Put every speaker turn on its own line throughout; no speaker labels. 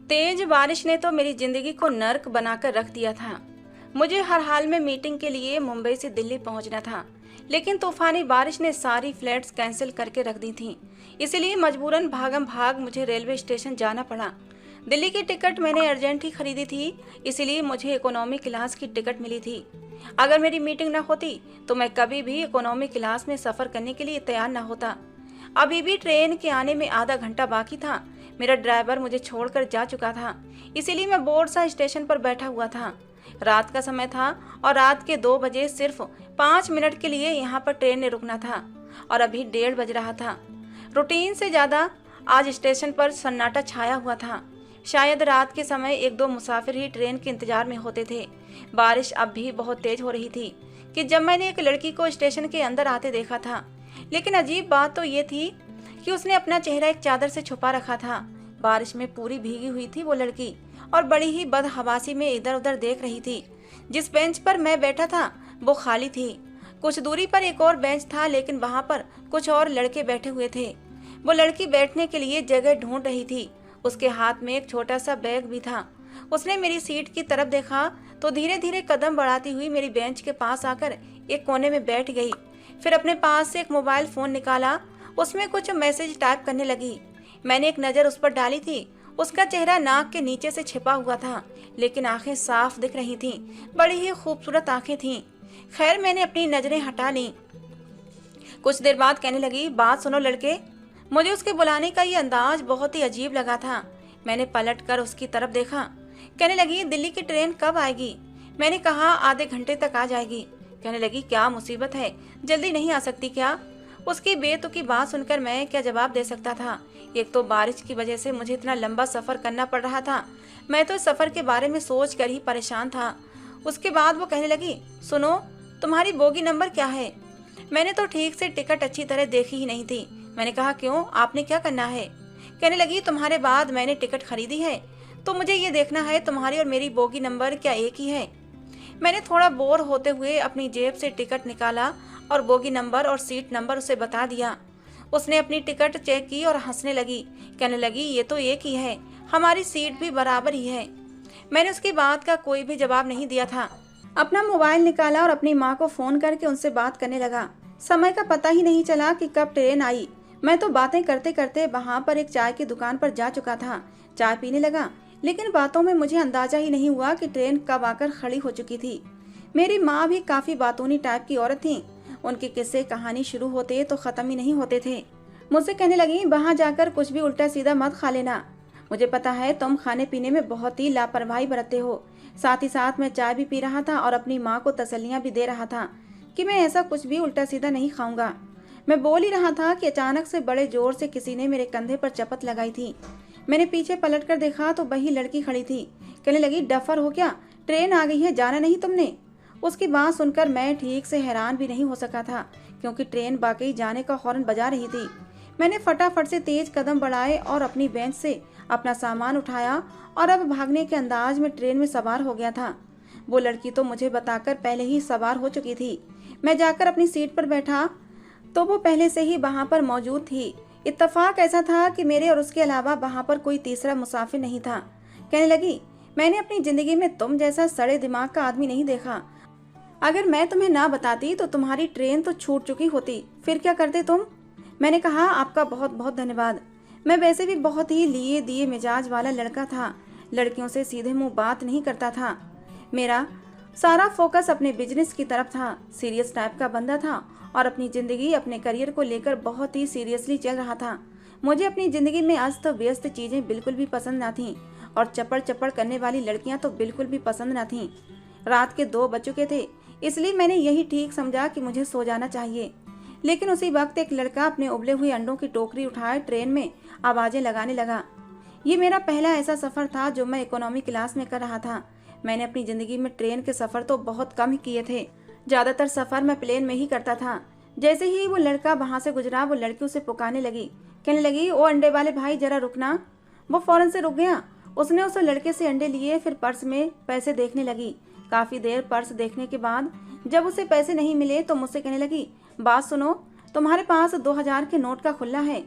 तेज बारिश ने तो मेरी जिंदगी को नर्क बनाकर रख दिया था। मुझे हर हाल में मीटिंग के लिए मुंबई से दिल्ली पहुंचना था, लेकिन तूफानी बारिश ने सारी फ्लाइट्स कैंसिल करके रख दी थीं। इसलिए मजबूरन भागम भाग मुझे रेलवे स्टेशन जाना पड़ा। दिल्ली की टिकट मैंने अर्जेंट ही खरीदी थी, इसलिए मुझे इकोनॉमी क्लास की टिकट मिली थी। अगर मेरी मीटिंग न होती तो मैं कभी भी इकोनॉमी क्लास में सफ़र करने के लिए तैयार न होता। अभी भी ट्रेन के आने में आधा घंटा बाकी था। मेरा ड्राइवर मुझे छोड़कर जा चुका था, इसीलिए मैं बोरसा स्टेशन पर बैठा हुआ था। रात का समय था और रात के 2 बजे सिर्फ 5 मिनट के लिए यहाँ पर ट्रेन ने रुकना था और अभी 1:30 बज रहा था। रूटीन से ज़्यादा आज स्टेशन पर सन्नाटा छाया हुआ था। शायद रात के समय 1-2 मुसाफिर ही ट्रेन के इंतजार में होते थे। बारिश अब भी बहुत तेज हो रही थी कि जब मैंने एक लड़की को स्टेशन के अंदर आते देखा था। लेकिन अजीब बात तो ये थी कि उसने अपना चेहरा एक चादर से छुपा रखा था। बारिश में पूरी भीगी हुई थी वो लड़की और बड़ी ही बदहवासी में इधर उधर देख रही थी। जिस बेंच पर मैं बैठा था वो खाली थी। कुछ दूरी पर एक और बेंच था, लेकिन वहां पर कुछ और लड़के बैठे हुए थे। वो लड़की बैठने के लिए जगह ढूंढ रही थी। उसके हाथ में एक छोटा सा बैग भी था। उसने मेरी सीट की तरफ देखा तो धीरे धीरे कदम बढ़ाती हुई मेरी बेंच के पास आकर एक कोने में बैठ गई। फिर अपने पास से एक मोबाइल फोन निकाला, उसमें कुछ मैसेज टाइप करने लगी। मैंने एक नज़र उस पर डाली थी। उसका चेहरा नाक के नीचे से छिपा हुआ था, लेकिन आंखें साफ दिख रही थीं। बड़ी ही खूबसूरत आंखें थीं। खैर, मैंने अपनी नज़रें हटा लीं। कुछ देर बाद कहने लगी, बात सुनो लड़के। मुझे उसके बुलाने का ये अंदाज बहुत ही अजीब लगा था। मैंने पलट कर उसकी तरफ देखा। कहने लगी, दिल्ली की ट्रेन कब आएगी? मैंने कहा, आधे घंटे तक आ जाएगी। कहने लगी, क्या मुसीबत है, जल्दी नहीं आ सकती क्या? उसकी बेतुकी बात सुनकर मैं क्या जवाब दे सकता था। एक तो बारिश की वजह से मुझे इतना लंबा सफ़र करना पड़ रहा था। मैं तो सफ़र के बारे में सोच कर ही परेशान था। उसके बाद वो कहने लगी, सुनो, तुम्हारी बोगी नंबर क्या है? मैंने तो ठीक से टिकट अच्छी तरह देखी ही नहीं थी। मैंने कहा, क्यों, आपने क्या करना है? कहने लगी, तुम्हारे बाद मैंने टिकट खरीदी है तो मुझे ये देखना है तुम्हारी और मेरी बोगी नंबर क्या एक ही है। मैंने थोड़ा बोर होते हुए अपनी जेब से टिकट निकाला और बोगी नंबर और सीट नंबर उसे बता दिया। उसने अपनी टिकट चेक की और हंसने लगी। कहने लगी, ये तो एक ही है, हमारी सीट भी बराबर ही है। मैंने उसकी बात का कोई भी जवाब नहीं दिया था। अपना मोबाइल निकाला और अपनी माँ को फ़ोन करके उनसे बात करने लगा। समय का पता ही नहीं चला कि कब ट्रेन आई। मैं तो बातें करते करते वहाँ पर एक चाय की दुकान पर जा चुका था। चाय पीने लगा, लेकिन बातों में मुझे अंदाजा ही नहीं हुआ कि ट्रेन कब आकर खड़ी हो चुकी थी। मेरी माँ भी काफ़ी बातूनी टाइप की औरत थी। उनके किस्से कहानी शुरू होते तो ख़त्म ही नहीं होते थे। मुझसे कहने लगी, वहाँ जाकर कुछ भी उल्टा सीधा मत खा लेना। मुझे पता है तुम खाने पीने में बहुत ही लापरवाही बरतते हो। साथ ही साथ मैं चाय भी पी रहा था और अपनी माँ को तसल्लियाँ भी दे रहा था कि मैं ऐसा कुछ भी उल्टा सीधा नहीं खाऊंगा। मैं बोल ही रहा था कि अचानक से बड़े जोर से किसी ने मेरे कंधे पर चपत लगाई थी। मैंने पीछे पलट कर देखा तो वही लड़की खड़ी थी। कहने लगी, डफर हो क्या, ट्रेन आ गई है, जाना नहीं तुमने? उसकी बात सुनकर मैं ठीक से हैरान भी नहीं हो सका था, क्योंकि ट्रेन वाकई जाने का हॉर्न बजा रही थी। मैंने फटाफट से तेज कदम बढ़ाए और अपनी बेंच से अपना सामान उठाया और अब भागने के अंदाज में ट्रेन में सवार हो गया था। वो लड़की तो मुझे बताकर पहले ही सवार हो चुकी थी। मैं जाकर अपनी सीट पर बैठा तो वो पहले से ही वहाँ पर मौजूद थी। इत्तेफाक ऐसा था कि मेरे और उसके अलावा वहाँ पर कोई तीसरा मुसाफिर नहीं था। कहने लगी, मैंने अपनी ज़िंदगी में तुम जैसा सड़े दिमाग का आदमी नहीं देखा। अगर मैं तुम्हें ना बताती तो तुम्हारी ट्रेन तो छूट चुकी होती, फिर क्या करते तुम? मैंने कहा, आपका बहुत बहुत धन्यवाद। मैं वैसे भी बहुत ही लिए दिए मिजाज वाला लड़का था, लड़कियों से सीधे मुंह बात नहीं करता था। मेरा सारा फोकस अपने बिजनेस की तरफ था। सीरियस टाइप का बंदा था और अपनी ज़िंदगी, अपने करियर को लेकर बहुत ही सीरियसली चल रहा था। मुझे अपनी ज़िंदगी में अस्त व्यस्त चीज़ें बिल्कुल भी पसंद ना थीं और चपड़ चपड़ करने वाली लड़कियां तो बिल्कुल भी पसंद ना थीं। रात के 2 बज चुके थे, इसलिए मैंने यही ठीक समझा कि मुझे सो जाना चाहिए। लेकिन उसी वक्त एक लड़का अपने उबले हुए अंडों की टोकरी उठाए ट्रेन में आवाज़ें लगाने लगा। ये मेरा पहला ऐसा सफ़र था जो मैं इकोनॉमी क्लास में कर रहा था। मैंने अपनी ज़िंदगी में ट्रेन के सफ़र तो बहुत कम ही किए थे। ज़्यादातर सफ़र मैं प्लेन में ही करता था। जैसे ही वो लड़का वहाँ से गुजरा, वो लड़की उसे पुकारने लगी। कहने लगी, ओ अंडे वाले भाई, जरा रुकना। वो फ़ौरन से रुक गया। उसने उस लड़के से अंडे लिए, फिर पर्स में पैसे देखने लगी। काफ़ी देर पर्स देखने के बाद जब उसे पैसे नहीं मिले तो मुझसे कहने लगी, बात सुनो, तुम्हारे पास 2000 के नोट का खुल्ला है?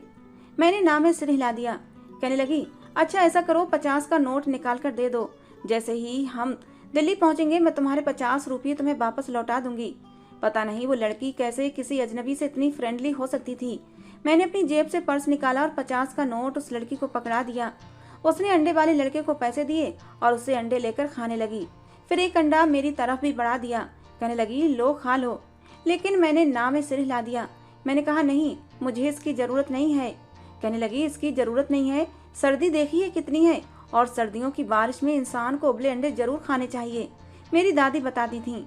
मैंने ना में सिर हिला दिया। कहने लगी, अच्छा ऐसा करो, 50 का नोट निकाल कर दे दो। जैसे ही हम दिल्ली पहुंचेंगे मैं तुम्हारे 50 रुपये तुम्हें वापस लौटा दूंगी। पता नहीं वो लड़की कैसे किसी अजनबी से इतनी फ्रेंडली हो सकती थी। मैंने अपनी जेब से पर्स निकाला और 50 का नोट उस लड़की को पकड़ा दिया। उसने अंडे वाले लड़के को पैसे दिए और उससे अंडे लेकर खाने लगी। फिर एक अंडा मेरी तरफ भी बढ़ा दिया। कहने लगी लो खा लो। लेकिन मैंने ना में सिर हिला दिया। मैंने कहा नहीं, मुझे इसकी ज़रूरत नहीं है। कहने लगी इसकी ज़रूरत नहीं है, सर्दी देखिए कितनी है और सर्दियों की बारिश में इंसान को उबले अंडे जरूर खाने चाहिए, मेरी दादी बताती थीं।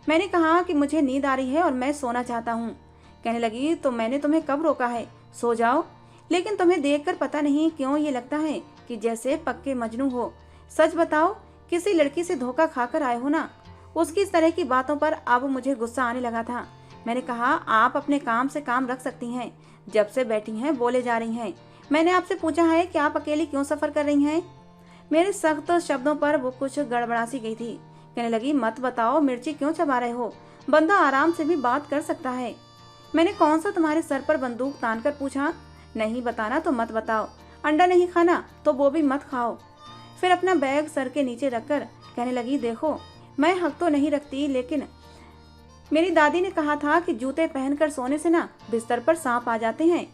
मैंने कहा कि मुझे नींद आ रही है और मैं सोना चाहता हूँ। कहने लगी तो मैंने तुम्हें कब रोका है, सो जाओ। लेकिन तुम्हें देखकर पता नहीं क्यों ये लगता है कि जैसे पक्के मजनू हो। सच बताओ, किसी लड़की से धोखा खाकर आए हो ना। उसकी इस तरह की बातों पर अब मुझे गुस्सा आने लगा था। मैंने कहा आप अपने काम से काम रख सकती हैं, जब से बैठी हैं बोले जा रही हैं। मैंने आपसे पूछा है कि आप अकेली क्यों सफर कर रही हैं। मेरे सख्त शब्दों पर वो कुछ गड़बड़ा सी गई थी। कहने लगी मत बताओ, मिर्ची क्यों चबा रहे हो, बंदा आराम से भी बात कर सकता है। मैंने कौन सा तुम्हारे सर पर बंदूक तान कर पूछा। नहीं बताना तो मत बताओ, अंडा नहीं खाना तो वो भी मत खाओ। फिर अपना बैग सर के नीचे रखकर कहने लगी देखो, मैं हक तो नहीं रखती, लेकिन मेरी दादी ने कहा था कि जूते पहनकर सोने से ना बिस्तर पर सांप आ जाते हैं।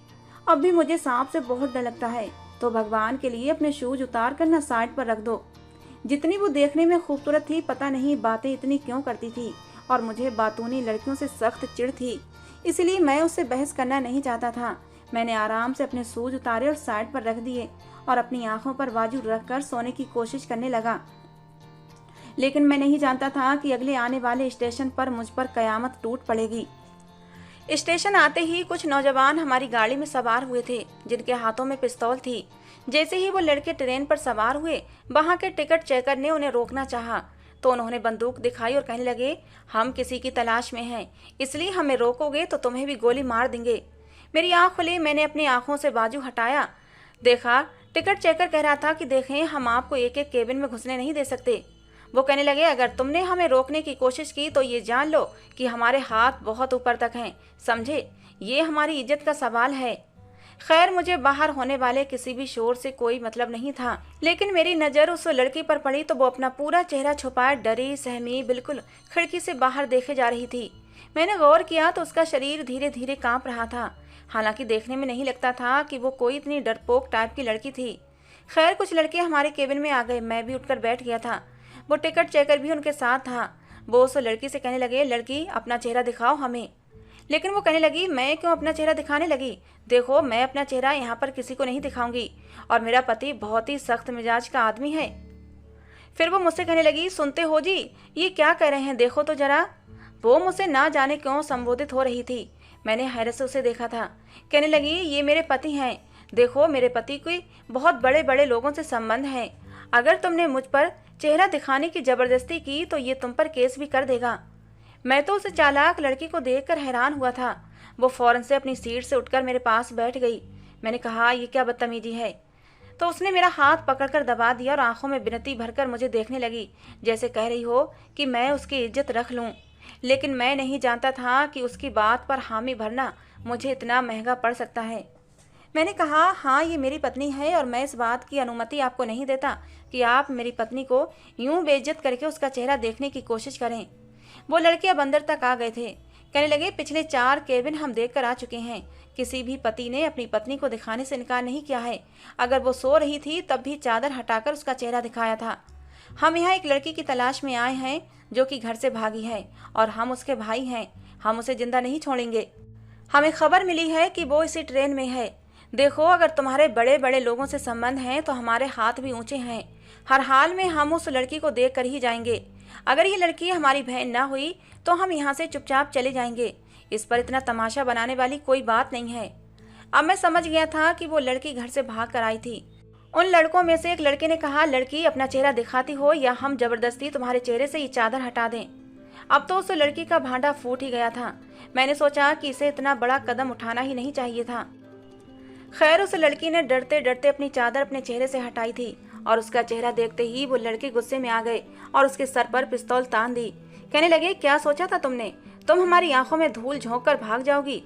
अब भी मुझे सांप से बहुत डर लगता है, तो भगवान के लिए अपने शूज उतार कर ना साइड पर रख दो। जितनी वो देखने में खूबसूरत थी, पता नहीं बातें इतनी क्यों करती थी और मुझे बातूनी लड़कियों से सख्त चिढ़ थी, इसलिए मैं उससे बहस करना नहीं चाहता था। मैंने आराम से अपने शूज उतारे और साइड पर रख दिए और अपनी आंखों पर बाजू रखकर सोने की कोशिश करने लगा। लेकिन मैं नहीं जानता था कि अगले आने वाले स्टेशन पर मुझ पर कयामत टूट पड़ेगी। स्टेशन आते ही कुछ नौजवान हमारी गाड़ी में सवार हुए थे, जिनके हाथों में पिस्तौल थी। जैसे ही वो लड़के ट्रेन पर सवार हुए, वहां के टिकट चेकर ने उन्हें रोकना चाहा, तो उन्होंने बंदूक दिखाई और कहने लगे हम किसी की तलाश में हैं, इसलिए हमें रोकोगे तो तुम्हें भी गोली मार देंगे। मेरी आंख खुली, मैंने अपनी आंखों से बाजू हटाया, देखा टिकट चेकर कह रहा था कि देखें हम आपको एक एक केबिन में घुसने नहीं दे सकते। वो कहने लगे अगर तुमने हमें रोकने की कोशिश की तो ये जान लो कि हमारे हाथ बहुत ऊपर तक हैं, समझे, ये हमारी इज्जत का सवाल है। खैर मुझे बाहर होने वाले किसी भी शोर से कोई मतलब नहीं था, लेकिन मेरी नज़र उस लड़की पर पड़ी तो वो अपना पूरा चेहरा छुपाए डरी सहमी बिल्कुल खिड़की से बाहर देखे जा रही थी। मैंने गौर किया तो उसका शरीर धीरे धीरे कांप रहा था। हालांकि देखने में नहीं लगता था कि वो कोई इतनी डरपोक टाइप की लड़की थी। खैर कुछ लड़के हमारे केबिन में आ गए, मैं भी उठकर बैठ गया था। वो टिकट चेकर भी उनके साथ था। वो उस लड़की से कहने लगे लड़की अपना चेहरा दिखाओ हमें। लेकिन वो कहने लगी मैं क्यों अपना चेहरा दिखाने लगी, देखो मैं अपना चेहरा यहाँ पर किसी को नहीं दिखाऊंगी और मेरा पति बहुत ही सख्त मिजाज का आदमी है। फिर वो मुझसे कहने लगी सुनते हो जी, ये क्या कह रहे हैं, देखो तो जरा। वो मुझसे ना जाने क्यों संबोधित हो रही थी। मैंने हैरत से उसे देखा था। कहने लगी ये मेरे पति हैं, देखो मेरे पति के बहुत बड़े बड़े लोगों से संबंध है। अगर तुमने मुझ पर चेहरा दिखाने की जबरदस्ती की तो ये तुम पर केस भी कर देगा। मैं तो उस चालाक लड़की को देखकर हैरान हुआ था। वो फौरन से अपनी सीट से उठकर मेरे पास बैठ गई। मैंने कहा ये क्या बदतमीजी है, तो उसने मेरा हाथ पकड़कर दबा दिया और आंखों में विनती भरकर मुझे देखने लगी, जैसे कह रही हो कि मैं उसकी इज्जत रख लूं। लेकिन मैं नहीं जानता था कि उसकी बात पर हामी भरना मुझे इतना महंगा पड़ सकता है। मैंने कहा हाँ ये मेरी पत्नी है और मैं इस बात की अनुमति आपको नहीं देता कि आप मेरी पत्नी को यूं बेइज्जत करके उसका चेहरा देखने की कोशिश करें। वो लड़के अब अंदर तक आ गए थे। कहने लगे पिछले 4 केबिन हम देख कर आ चुके हैं, किसी भी पति ने अपनी पत्नी को दिखाने से इनकार नहीं किया है। अगर वो सो रही थी तब भी चादर हटाकर उसका चेहरा दिखाया था। हम यहाँ एक लड़की की तलाश में आए हैं जो कि घर से भागी है और हम उसके भाई हैं, हम उसे जिंदा नहीं छोड़ेंगे। हमें खबर मिली है कि वो इसी ट्रेन में है। देखो अगर तुम्हारे बड़े बड़े लोगों से संबंध हैं तो हमारे हाथ भी ऊंचे हैं। हर हाल में हम उस लड़की को देख कर ही जाएंगे। अगर ये लड़की हमारी बहन ना हुई तो हम यहाँ से चुपचाप चले जाएंगे। इस पर इतना तमाशा बनाने वाली कोई बात नहीं है। अब मैं समझ गया था कि वो लड़की घर से भाग कर आई थी। उन लड़कों में से एक लड़के ने कहा लड़की अपना चेहरा दिखाती हो या हम जबरदस्ती तुम्हारे चेहरे से ये चादर हटा दें। अब तो उस लड़की का भांडा फूट ही गया था। मैंने सोचा कि इसे इतना बड़ा कदम उठाना ही नहीं चाहिए था। खैर उस लड़की ने डरते डरते अपनी चादर अपने चेहरे से हटाई थी और उसका चेहरा देखते ही वो लड़के गुस्से में आ गए और उसके सर पर पिस्तौल तान दी। कहने लगे क्या सोचा था तुमने, तुम हमारी आंखों में धूल झोंक कर भाग जाओगी।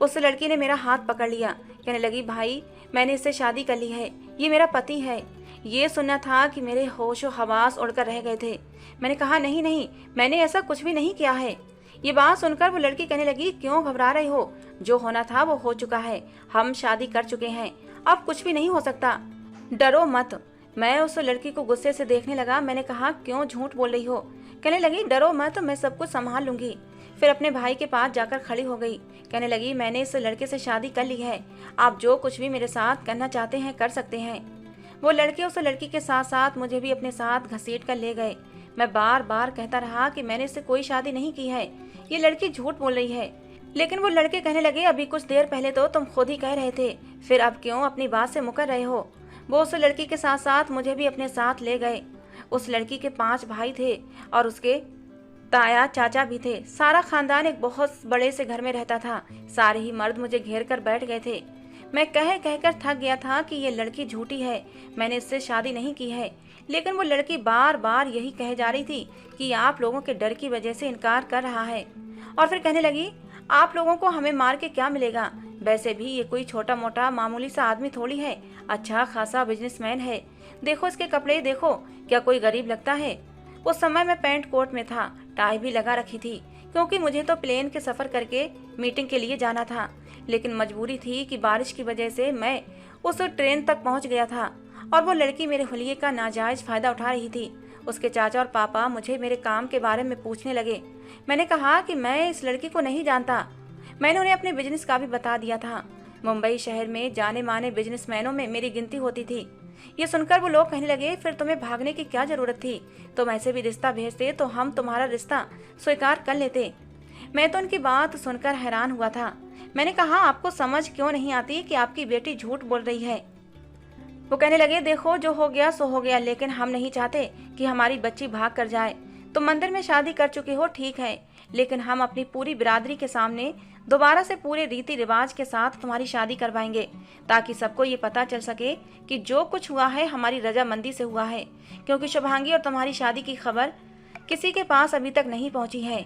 उस लड़की ने मेरा हाथ पकड़ लिया। कहने लगी भाई मैंने इससे शादी कर ली है, ये मेरा पति है। ये सुनना था कि मेरे होशो हवास उड़कर रह गए थे। मैंने कहा, नहीं नहीं, मैंने ऐसा कुछ भी नहीं किया है। ये बात सुनकर वो लड़की कहने लगी, क्यों घबरा रही हो? जो होना था वो हो चुका है। हम शादी कर चुके हैं, अब कुछ भी नहीं हो सकता। डरो मत। मैं उस लड़की को गुस्से से देखने लगा। मैंने कहा, क्यों झूठ बोल रही हो? कहने लगी, डरो मत, मैं सब कुछ संभाल लूंगी। फिर अपने भाई के पास जाकर खड़ी हो गई। कहने लगी, मैंने इस लड़के से शादी कर ली है। आप जो कुछ भी मेरे साथ करना चाहते हैं कर सकते हैं। वो लड़के उस लड़की के साथ साथ मुझे भी अपने साथ घसीट कर ले गए। मैं बार बार कहता रहा कि मैंने इससे कोई शादी नहीं की है, ये लड़की झूठ बोल रही है। लेकिन वो लड़के कहने लगे, अभी कुछ देर पहले तो तुम खुद ही कह रहे थे, फिर अब क्यों अपनी बात से मुकर रहे हो? वो उस लड़की के साथ साथ मुझे भी अपने साथ ले गए। उस लड़की के 5 भाई थे और उसके ताया चाचा भी थे। सारा खानदान एक बहुत बड़े से घर में रहता था। सारे ही मर्द मुझे घेर कर बैठ गए थे। मैं कह कहकर थक गया था कि ये लड़की झूठी है, मैंने इससे शादी नहीं की है। लेकिन वो लड़की बार बार यही कहे जा रही थी कि आप लोगों के डर की वजह से इनकार कर रहा है। और फिर कहने लगी, आप लोगों को हमें मार के क्या मिलेगा? वैसे भी ये कोई छोटा मोटा मामूली सा आदमी थोड़ी है, अच्छा खासा बिजनेसमैन है। देखो इसके कपड़े देखो, क्या कोई गरीब लगता है? उस समय मैं पैंट कोट में था, टाई भी लगा रखी थी, क्योंकि मुझे तो प्लेन के सफ़र करके मीटिंग के लिए जाना था। लेकिन मजबूरी थी कि बारिश की वजह से मैं उस ट्रेन तक पहुंच गया था और वो लड़की मेरे हुलिये का नाजायज़ फ़ायदा उठा रही थी। उसके चाचा और पापा मुझे मेरे काम के बारे में पूछने लगे। मैंने कहा कि मैं इस लड़की को नहीं जानता। मैंने उन्हें अपने बिजनेस का भी बता दिया था। मुंबई शहर में जाने माने बिजनेसमैनों में मेरी गिनती होती थी। ये सुनकर वो लोग कहने लगे, फिर तुम्हें भागने की क्या जरूरत थी? तुम ऐसे भी रिश्ता भेजते तो हम तुम्हारा रिश्ता स्वीकार कर लेते। मैं तो उनकी बात सुनकर हैरान हुआ था। मैंने कहा, आपको समझ क्यों नहीं आती कि आपकी बेटी झूठ बोल रही है? वो कहने लगे, देखो जो हो गया सो हो गया, लेकिन हम नहीं चाहते कि हमारी बच्ची भाग कर जाए। तुम मंदिर में शादी कर चुके हो ठीक है, लेकिन हम अपनी पूरी बिरादरी के सामने दोबारा से पूरे रीति रिवाज के साथ तुम्हारी शादी करवाएंगे, ताकि सबको ये पता चल सके कि जो कुछ हुआ है हमारी रजामंदी से हुआ है। क्योंकि शुभांगी और तुम्हारी शादी की खबर किसी के पास अभी तक नहीं पहुंची है।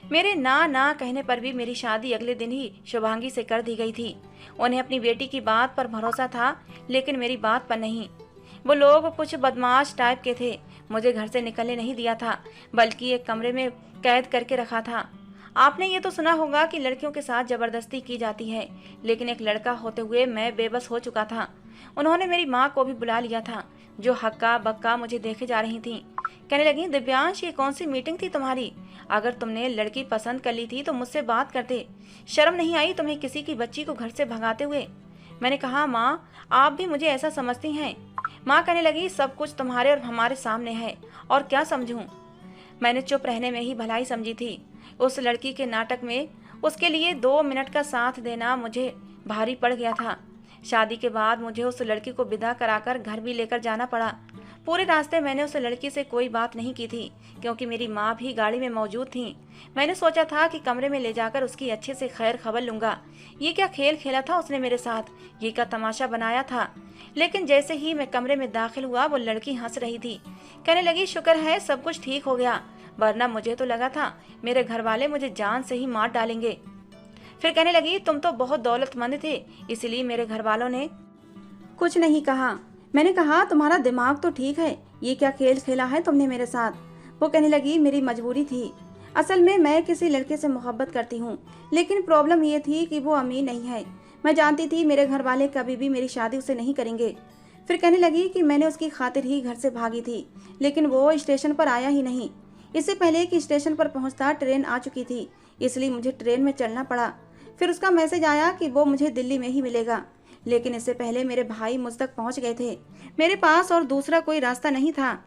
मेरे ना कहने पर भी मेरी शादी अगले दिन ही शुभांगी से कर दी गई थी। उन्हें अपनी बेटी की बात पर भरोसा था, लेकिन मेरी बात पर नहीं। वो लोग कुछ बदमाश टाइप के थे। मुझे घर से निकलने नहीं दिया था, बल्कि एक कमरे में कैद करके रखा था। आपने ये तो सुना होगा कि लड़कियों के साथ जबरदस्ती की जाती है, लेकिन एक लड़का होते हुए मैं बेबस हो चुका था। उन्होंने मेरी माँ को भी बुला लिया था, जो हक्का बक्का मुझे देखे जा रही थी। कहने लगी, दिव्यांश ये कौन सी मीटिंग थी तुम्हारी? अगर तुमने लड़की पसंद कर ली थी तो मुझसे बात करते। शर्म नहीं आई तुम्हें किसी की बच्ची को घर से भगाते हुए? मैंने कहा, माँ आप भी मुझे ऐसा समझती हैं? माँ कहने लगी, सब कुछ तुम्हारे और हमारे सामने है, और क्या समझूं? मैंने चुप रहने में ही भलाई समझी थी। उस लड़की के नाटक में उसके लिए 2 मिनट का साथ देना मुझे भारी पड़ गया था। शादी के बाद मुझे उस लड़की को विदा कराकर घर भी लेकर जाना पड़ा। पूरे रास्ते मैंने उस लड़की से कोई बात नहीं की थी, क्योंकि मेरी माँ भी गाड़ी में मौजूद थी। मैंने सोचा था कि कमरे में ले जाकर उसकी अच्छे से खैर खबर लूंगा। ये क्या खेल खेला था उसने मेरे साथ, ये क्या तमाशा बनाया था। लेकिन जैसे ही मैं कमरे में दाखिल हुआ वो लड़की हंस रही थी। कहने लगी, शुक्र है सब कुछ ठीक हो गया, वरना मुझे तो लगा था मेरे घर वाले मुझे जान से ही मार डालेंगे। फिर कहने लगी, तुम तो बहुत दौलतमंद थे, इसलिए मेरे घर वालों ने कुछ नहीं कहा। मैंने कहा, तुम्हारा दिमाग तो ठीक है, ये क्या खेल खेला है तुमने मेरे साथ? वो कहने लगी, मेरी मजबूरी थी। असल में मैं किसी लड़के से मोहब्बत करती हूँ, लेकिन प्रॉब्लम ये थी कि वो अमीर नहीं है। मैं जानती थी मेरे घर वाले कभी भी मेरी शादी उससे नहीं करेंगे। फिर कहने लगी कि मैंने उसकी खातिर ही घर से भागी थी, लेकिन वो स्टेशन पर आया ही नहीं। इससे पहले कि स्टेशन पर पहुंचता ट्रेन आ चुकी थी, इसलिए मुझे ट्रेन में चलना पड़ा। फिर उसका मैसेज आया कि वो मुझे दिल्ली में ही मिलेगा, लेकिन इससे पहले मेरे भाई मुझ तक पहुंच गए थे। मेरे पास और दूसरा कोई रास्ता नहीं था,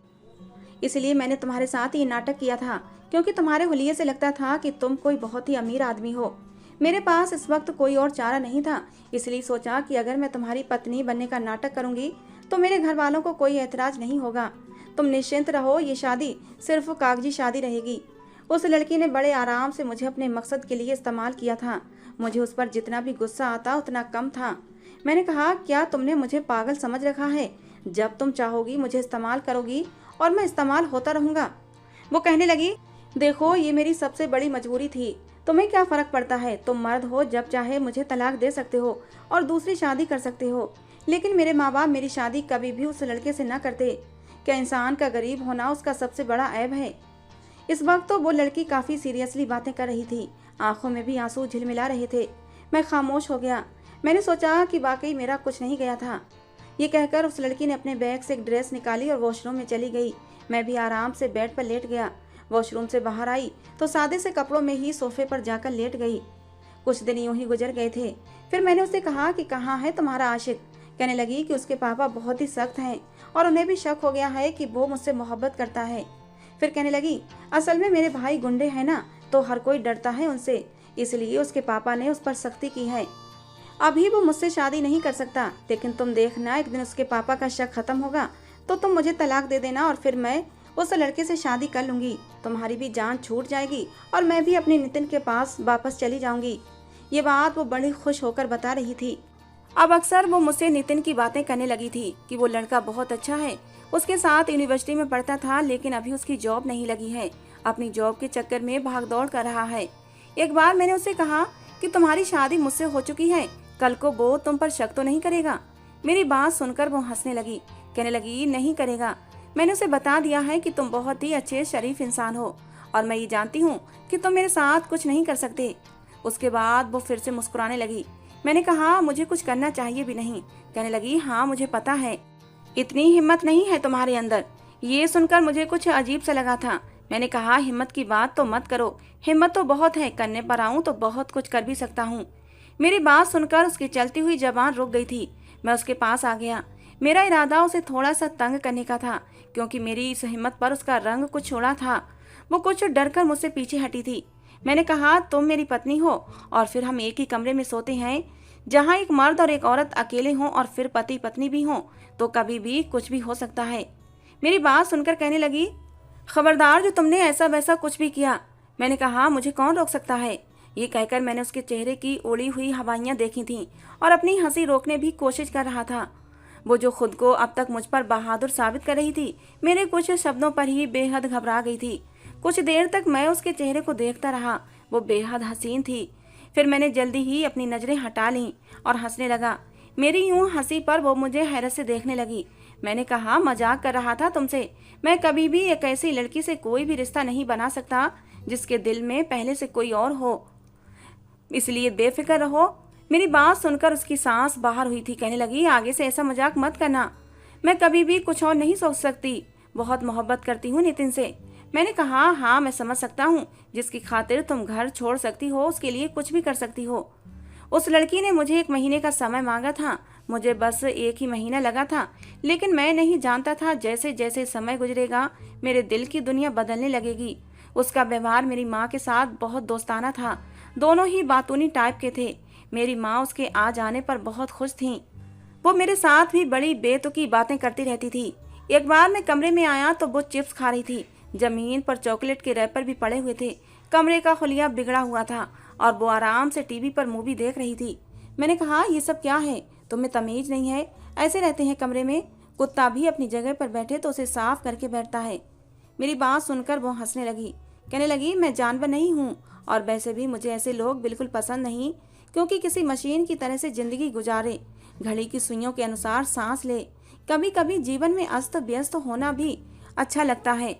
इसलिए मैंने तुम्हारे साथ ये नाटक किया था, क्योंकि तुम्हारे हुलिये से लगता था कि तुम कोई बहुत ही अमीर आदमी हो। मेरे पास इस वक्त कोई और चारा नहीं था, इसलिए सोचा कि अगर मैं तुम्हारी पत्नी बनने का नाटक करूंगी तो मेरे घर वालों को कोई ऐतराज नहीं होगा। तुम निश्चिंत रहो, ये शादी सिर्फ कागजी शादी रहेगी। उस लड़की ने बड़े आराम से मुझे अपने मकसद के लिए इस्तेमाल किया था। मुझे उस पर जितना भी गुस्सा आता उतना कम था। मैंने कहा, क्या तुमने मुझे पागल समझ रखा है? जब तुम चाहोगी मुझे इस्तेमाल करोगी और मैं इस्तेमाल होता रहूंगा। वो कहने लगी, देखो ये मेरी सबसे बड़ी मजबूरी थी, तुम्हें क्या फर्क पड़ता है? तुम मर्द हो, जब चाहे मुझे तलाक दे सकते हो और दूसरी शादी कर सकते हो। लेकिन मेरे माँ बाप मेरी शादी कभी भी उस लड़के से न करते। क्या इंसान का गरीब होना उसका सबसे बड़ा ऐब है? इस वक्त तो वो लड़की काफ़ी सीरियसली बातें कर रही थी, आंखों में भी आंसू झिलमिला रहे थे। मैं खामोश हो गया। मैंने सोचा कि वाकई मेरा कुछ नहीं गया था। ये कहकर उस लड़की ने अपने बैग से एक ड्रेस निकाली और वॉशरूम में चली गई। मैं भी आराम से बेड पर लेट गया। वॉशरूम से बाहर आई तो सादे से कपड़ों में ही सोफे पर जाकर लेट गई। कुछ दिन यूं ही गुजर गए थे। फिर मैंने उससे कहा कि कहाँ है तुम्हारा आशिक? कहने लगी कि उसके पापा बहुत ही सख्त हैं और उन्हें भी शक हो गया है कि वो मुझसे मोहब्बत करता है। फिर कहने लगी, असल में मेरे भाई गुंडे हैं ना, तो हर कोई डरता है उनसे, इसलिए उसके पापा ने उस पर सख्ती की है। अभी वो मुझसे शादी नहीं कर सकता, लेकिन तुम देखना एक दिन उसके पापा का शक खत्म होगा तो तुम मुझे तलाक दे देना और फिर मैं उस लड़के से शादी कर लूंगी। तुम्हारी भी जान छूट जाएगी और मैं भी अपने नितिन के पास वापस चली जाऊंगी। ये बात वो बड़ी खुश होकर बता रही थी। अब अक्सर वो मुझसे नितिन की बातें करने लगी थी कि वो लड़का बहुत अच्छा है, उसके साथ यूनिवर्सिटी में पढ़ता था, लेकिन अभी उसकी जॉब नहीं लगी है, अपनी जॉब के चक्कर में भाग दौड़ कर रहा है। एक बार मैंने उससे कहा कि तुम्हारी शादी मुझसे हो चुकी है, कल को वो तुम पर शक तो नहीं करेगा? मेरी बात सुनकर वो हंसने लगी, कहने लगी, नहीं करेगा। मैंने उसे बता दिया है कि तुम बहुत ही अच्छे शरीफ इंसान हो और मैं ये जानती हूँ कि तुम मेरे साथ कुछ नहीं कर सकते। उसके बाद वो फिर से मुस्कुराने लगी। मैंने कहा, मुझे कुछ करना चाहिए भी नहीं। कहने लगी, हाँ मुझे पता है, इतनी हिम्मत नहीं है तुम्हारे अंदर। ये सुनकर मुझे कुछ अजीब सा लगा था। मैंने कहा, हिम्मत की बात तो मत करो, हिम्मत तो बहुत है, करने पर आऊँ तो बहुत कुछ कर भी सकता हूँ। मेरी बात सुनकर उसकी चलती हुई जबान रुक गई थी। मैं उसके पास आ गया। मेरा इरादा उसे थोड़ा सा तंग करने का था, क्योंकि मेरी इस हिम्मत पर उसका रंग कुछ छोड़ा था। वो कुछ डरकर मुझसे पीछे हटी थी। मैंने कहा, तुम मेरी पत्नी हो और फिर हम एक ही कमरे में सोते हैं। जहाँ एक मर्द और एक औरत अकेले हों और फिर पति पत्नी भी हों तो कभी भी कुछ भी हो सकता है। मेरी बात सुनकर कहने लगी, खबरदार जो तुमने ऐसा वैसा कुछ भी किया। मैंने कहा, मुझे कौन रोक सकता है? ये कहकर मैंने उसके चेहरे की उड़ी हुई हवाइयाँ देखी थीं और अपनी हंसी रोकने भी कोशिश कर रहा था। वो जो खुद को अब तक मुझ पर बहादुर साबित कर रही थी, मेरे कुछ शब्दों पर ही बेहद घबरा गई थी। कुछ देर तक मैं उसके चेहरे को देखता रहा। वो बेहद हसीन थी। फिर मैंने जल्दी ही अपनी नजरें हटा लीं और हंसने लगा। मेरी यूं हंसी पर वो मुझे हैरत से देखने लगी। मैंने कहा, मजाक कर रहा था तुमसे। मैं कभी भी एक ऐसी लड़की से कोई भी रिश्ता नहीं बना सकता जिसके दिल में पहले से कोई और हो, इसलिए बेफिक्र रहो। मेरी बात सुनकर उसकी सांस बाहर हुई थी। कहने लगी, आगे से ऐसा मजाक मत करना। मैं कभी भी कुछ और नहीं सोच सकती, बहुत मोहब्बत करती हूँ नितिन से। मैंने कहा, हाँ मैं समझ सकता हूँ, जिसकी खातिर तुम घर छोड़ सकती हो उसके लिए कुछ भी कर सकती हो। उस लड़की ने मुझे 1 महीने का समय मांगा था। मुझे बस 1 ही महीना लगा था, लेकिन मैं नहीं जानता था जैसे जैसे समय गुजरेगा मेरे दिल की दुनिया बदलने लगेगी। उसका व्यवहार मेरी माँ के साथ बहुत दोस्ताना था। दोनों ही बातूनी टाइप के थे। मेरी माँ उसके आ जाने पर बहुत खुश थी। वो मेरे साथ भी बड़ी बेतुकी बातें करती रहती थी। एक बार मैं कमरे में आया तो वो चिप्स खा रही थी। जमीन पर चॉकलेट के रैपर भी पड़े हुए थे। कमरे का खुलिया बिगड़ा हुआ था और वो आराम से टीवी पर मूवी देख रही थी। मैंने कहा, ये सब क्या है? तुम्हें तमीज नहीं है? ऐसे रहते हैं कमरे में? कुत्ता भी अपनी जगह पर बैठे तो उसे साफ करके बैठता है। मेरी बात सुनकर वो हंसने लगी। कहने लगी, मैं जानवर नहीं हूँ और वैसे भी मुझे ऐसे लोग बिल्कुल पसंद नहीं, क्योंकि किसी मशीन की तरह से जिंदगी गुजारे, घड़ी की सुइयों के अनुसार सांस ले। कभी कभी जीवन में अस्त व्यस्त होना भी अच्छा लगता है।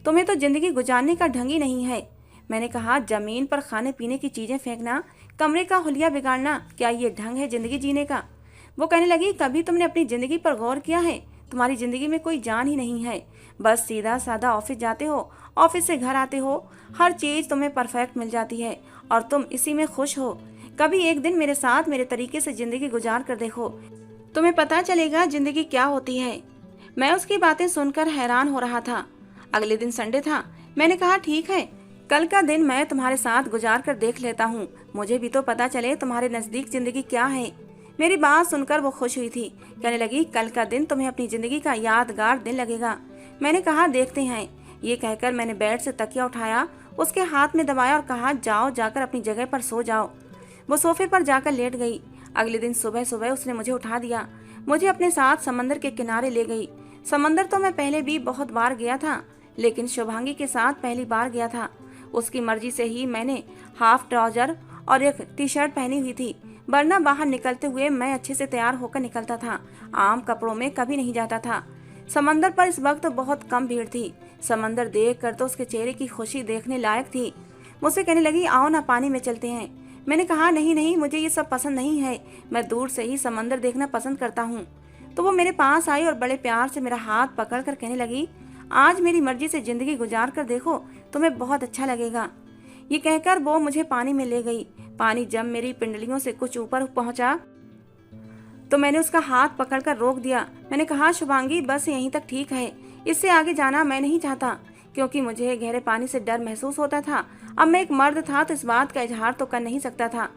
तुम्हें तो जिंदगी गुजारने का ढंग ही नहीं है। मैंने कहा, जमीन पर खाने पीने की चीजें फेंकना, कमरे का हुलिया बिगाड़ना, क्या ये ढंग है जिंदगी जीने का? वो कहने लगी, कभी तुमने अपनी जिंदगी पर गौर किया है? तुम्हारी जिंदगी में कोई जान ही नहीं है। बस सीधा सादा ऑफिस जाते हो, ऑफिस से घर आते हो, हर चीज तुम्हें परफेक्ट मिल जाती है और तुम इसी में खुश हो। कभी एक दिन मेरे साथ मेरे तरीके से जिंदगी गुजार कर देखो, तुम्हें पता चलेगा जिंदगी क्या होती है। मैं उसकी बातें सुनकर हैरान हो रहा था। अगले दिन संडे था। मैंने कहा, ठीक है, कल का दिन मैं तुम्हारे साथ गुजार कर देख लेता हूँ, मुझे भी तो पता चले तुम्हारे नजदीक जिंदगी क्या है। मेरी बात सुनकर वो खुश हुई थी। कहने लगी, कल का दिन तुम्हें अपनी जिंदगी का यादगार दिन लगेगा। मैंने कहा, देखते हैं। ये कहकर मैंने बेड से तकिया उठाया, उसके हाथ में दबाया और कहा, जाओ जाकर अपनी जगह पर सो जाओ। वो सोफे पर जाकर लेट गई। अगले दिन सुबह सुबह उसने मुझे उठा दिया, मुझे अपने साथ समंदर के किनारे ले गई। समंदर तो मैं पहले भी बहुत बार गया था, लेकिन शुभांगी के साथ पहली बार गया था। उसकी मर्जी से ही मैंने हाफ ट्राउजर और एक टी शर्ट पहनी हुई थी। वरना बाहर निकलते हुए मैं अच्छे से तैयार होकर निकलता था, आम कपड़ों में कभी नहीं जाता था। समंदर पर इस वक्त बहुत कम भीड़ थी। समंदर देख कर तो उसके चेहरे की खुशी देखने लायक थी। मुझसे कहने लगी, आओ ना पानी में चलते हैं। मैंने कहा, नहीं नहीं, मुझे ये सब पसंद नहीं है, मैं दूर से ही समंदर देखना पसंद करता हूँ। तो वो मेरे पास आई और बड़े प्यार से मेरा हाथ पकड़ कर कहने लगी, आज मेरी मर्जी से जिंदगी गुजार कर देखो, तुम्हें बहुत अच्छा लगेगा। ये कहकर वो मुझे पानी में ले गई। पानी जब मेरी पिंडलियों से कुछ ऊपर पहुंचा तो मैंने उसका हाथ पकड़कर रोक दिया। मैंने कहा, शुभांगी, बस यहीं तक ठीक है, इससे आगे जाना मैं नहीं चाहता, क्योंकि मुझे गहरे पानी से डर महसूस होता था। अब मैं एक मर्द था तो इस बात का इजहार तो कर नहीं सकता था।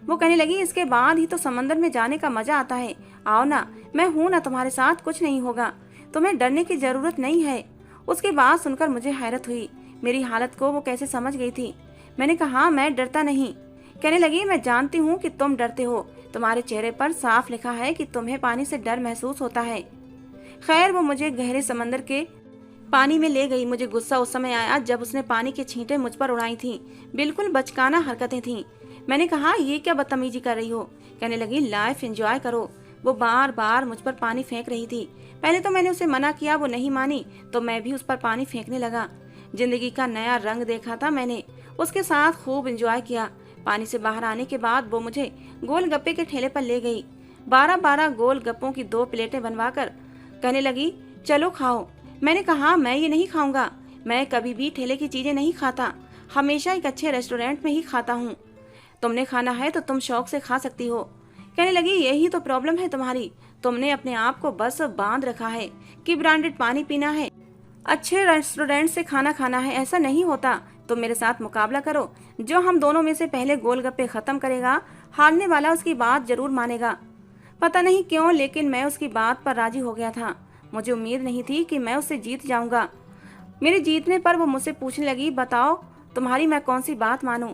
वो कहने लगी, इसके बाद ही तो समंदर में जाने का मजा आता है, आओ ना, मैं हूं ना तुम्हारे साथ, कुछ नहीं होगा, तुम्हें डरने की जरूरत नहीं है। उसकी बात सुनकर मुझे हैरत हुई, मेरी हालत को वो कैसे समझ गई थी। मैंने कहा, मैं डरता नहीं। कहने लगी, मैं जानती हूँ कि तुम डरते हो, तुम्हारे चेहरे पर साफ लिखा है कि तुम्हें पानी से डर महसूस होता है। खैर, वो मुझे गहरे समंदर के पानी में ले गई। मुझे गुस्सा उस समय आया जब उसने पानी के छींटे मुझ पर उड़ाई थीं। बिल्कुल बचकाना हरकतें थीं। मैंने कहा, ये क्या बदतमीजी कर रही हो। कहने लगी, लाइफ एंजॉय करो। वो बार बार मुझ पर पानी फेंक रही थी। पहले तो मैंने उसे मना किया, वो नहीं मानी, तो मैं भी उस पर पानी फेंकने लगा। जिंदगी का नया रंग देखा था मैंने, उसके साथ खूब एंजॉय किया। पानी से बाहर आने के बाद वो मुझे गोलगप्पे के ठेले पर ले गई। 12-12 गोलगप्पों की 2 प्लेटें बनवाकर कहने लगी, चलो खाओ। मैंने कहा, मैं ये नहीं खाऊंगा, मैं कभी भी ठेले की चीजें नहीं खाता, हमेशा एक अच्छे रेस्टोरेंट में ही खाता हूँ। तुमने खाना है तो तुम शौक से खा सकती हो। कहने लगी, यही तो प्रॉब्लम है तुम्हारी, तुमने अपने आप को बस बांध रखा है कि ब्रांडेड पानी पीना है, अच्छे रेस्टोरेंट से खाना खाना है। ऐसा नहीं होता। तुम मेरे साथ मुकाबला करो, जो हम दोनों में से पहले गोलगप्पे खत्म करेगा, हारने वाला उसकी बात जरूर मानेगा। पता नहीं क्यों, लेकिन मैं उसकी बात पर राजी हो गया था। मुझे उम्मीद नहीं थी कि मैं उससे जीत जाऊंगा। मेरे जीतने पर वो मुझसे पूछने लगी, बताओ तुम्हारी मैं कौन सी बात मानूं।